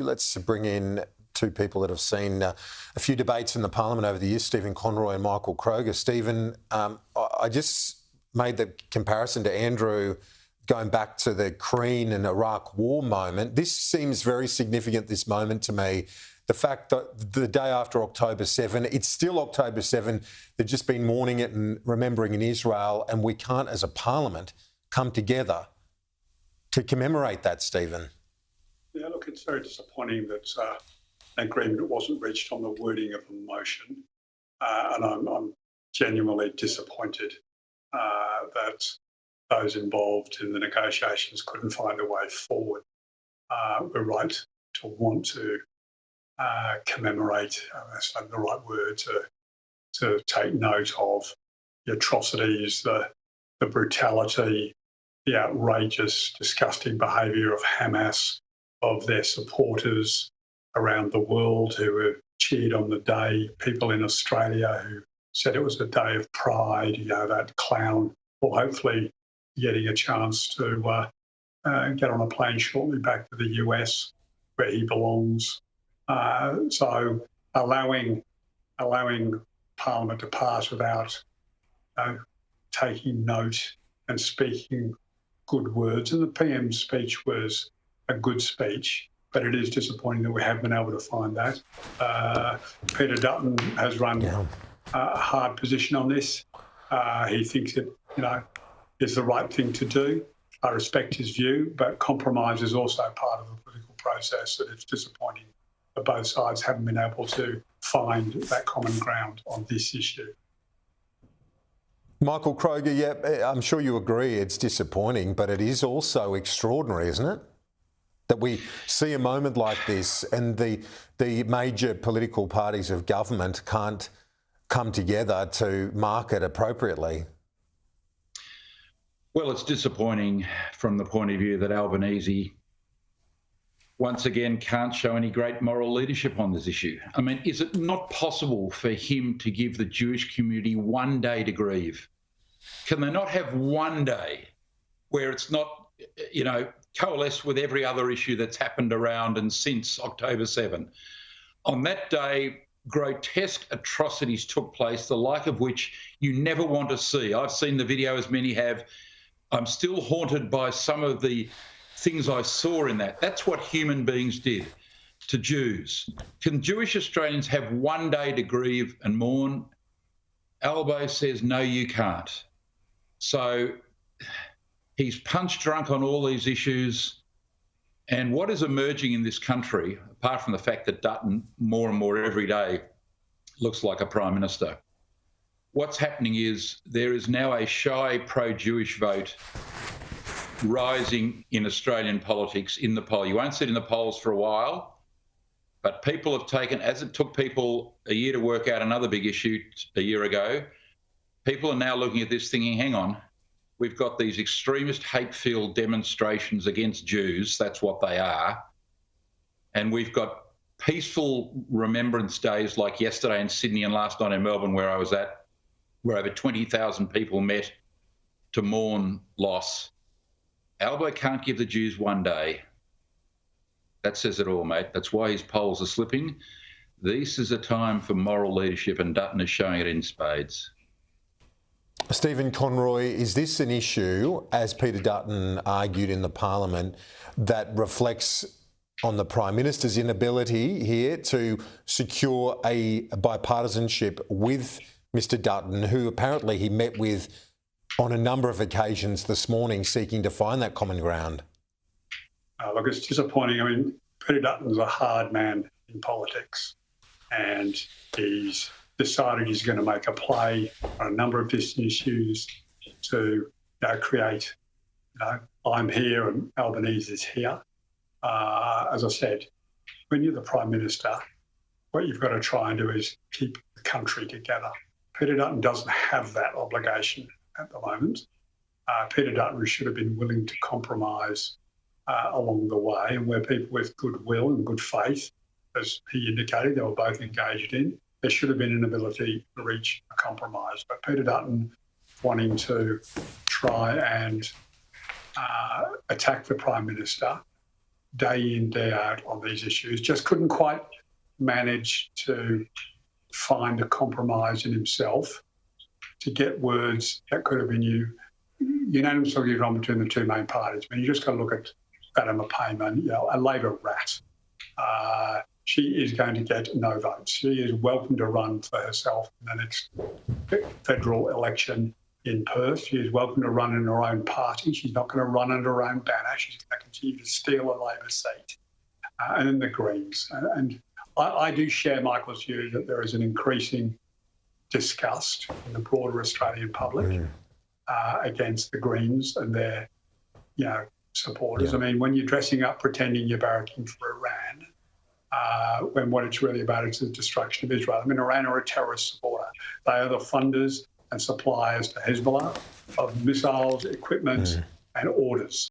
Let's bring in two people that have seen a few debates in the Parliament over the years, Stephen Conroy and Michael Kroger. Stephen, I just made the comparison to Andrew going back to the Korean and Iraq war moment. This seems very significant, this moment to me. The fact that the day after October 7, it's still October 7, they've just been mourning it and remembering in Israel, and we can't, as a parliament, come together to commemorate that, Stephen. Yeah, look, it's very disappointing that an agreement wasn't reached on the wording of the motion, and I'm genuinely disappointed that those involved in the negotiations couldn't find a way forward. We're right to want to commemorate, that's not the right word, to take note of the atrocities, the brutality, the outrageous, disgusting behaviour of Hamas, of their supporters around the world who have cheered on the day, people in Australia who said it was a day of pride, that clown will hopefully getting a chance to get on a plane shortly back to the US where he belongs. So allowing Parliament to pass without taking note and speaking good words. And the PM's speech was a good speech, but it is disappointing that we haven't been able to find that. Peter Dutton has run a hard position on this. He thinks it, is the right thing to do. I respect his view, but compromise is also part of the political process, and it's disappointing that both sides haven't been able to find that common ground on this issue. Michael Kroger, yeah, I'm sure you agree it's disappointing, but it is also extraordinary, isn't it? That we see a moment like this and the major political parties of government can't come together to mark it appropriately. Well, it's disappointing from the point of view that Albanese once again can't show any great moral leadership on this issue. I mean, is it not possible for him to give the Jewish community one day to grieve? Can they not have one day where it's not, coalesced with every other issue that's happened around and since October 7? On that day, grotesque atrocities took place, the like of which you never want to see. I've seen the video, as many have. I'm still haunted by some of the things I saw in that. That's what human beings did to Jews. Can Jewish Australians have one day to grieve and mourn? Albo says, no, you can't. So he's punch drunk on all these issues. And what is emerging in this country, apart from the fact that Dutton more and more every day looks like a prime minister, what's happening is there is now a shy pro-Jewish vote rising in Australian politics in the poll. You won't see it in the polls for a while, but people have taken, as it took people a year to work out another big issue a year ago, people are now looking at this thinking, hang on, we've got these extremist hate-filled demonstrations against Jews, that's what they are, and we've got peaceful remembrance days like yesterday in Sydney and last night in Melbourne where I was at, where over 20,000 people met to mourn loss. Albo can't give the Jews one day. That says it all, mate. That's why his polls are slipping. This is a time for moral leadership, and Dutton is showing it in spades. Stephen Conroy, is this an issue, as Peter Dutton argued in the Parliament, that reflects on the Prime Minister's inability here to secure a bipartisanship with Mr Dutton, who apparently he met with on a number of occasions this morning seeking to find that common ground? Look, it's disappointing. I mean, Peter Dutton's a hard man in politics, and he's decided he's going to make a play on a number of different issues to create, I'm here and Albanese is here. As I said, when you're the Prime Minister, what you've got to try and do is keep the country together. Peter Dutton doesn't have that obligation at the moment. Peter Dutton should have been willing to compromise along the way, and where people with goodwill and good faith, as he indicated, they were both engaged in, there should have been an ability to reach a compromise. But Peter Dutton wanting to try and attack the Prime Minister day in, day out on these issues, just couldn't quite manage to find a compromise in himself to get words that could have been unanimously agreed on between the two main parties. I mean, you just got to look at Fatima Payman, a Labor rat. She is going to get no votes. She is welcome to run for herself in the next federal election in Perth. She is welcome to run in her own party. She's not going to run under her own banner. She's going to continue to steal a Labor seat. And then the Greens. And I do share Michael's view that there is an increasing disgust in the broader Australian public against the Greens and their, supporters. Yeah. I mean, when you're dressing up pretending you're barracking for Iran, when what it's really about is the destruction of Israel. I mean, Iran are a terrorist supporter. They are the funders and suppliers to Hezbollah of missiles, equipment, and orders.